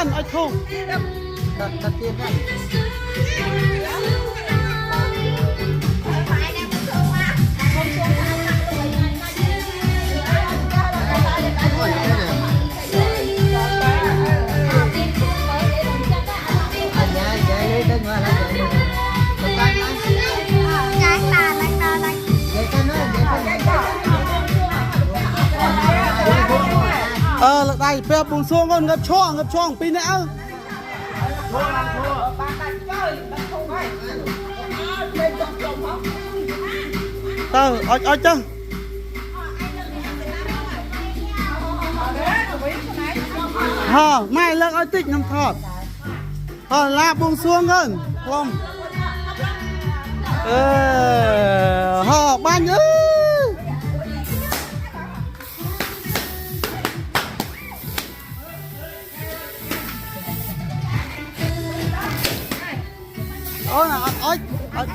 กันไอ้ทุ่ง ตัดเทียนกัน là đây phép bùng xuông con ngập choang pin nữa ở chân mai lợn ở tích nằm thọt là bùng xuông hơn không ban ơi ôi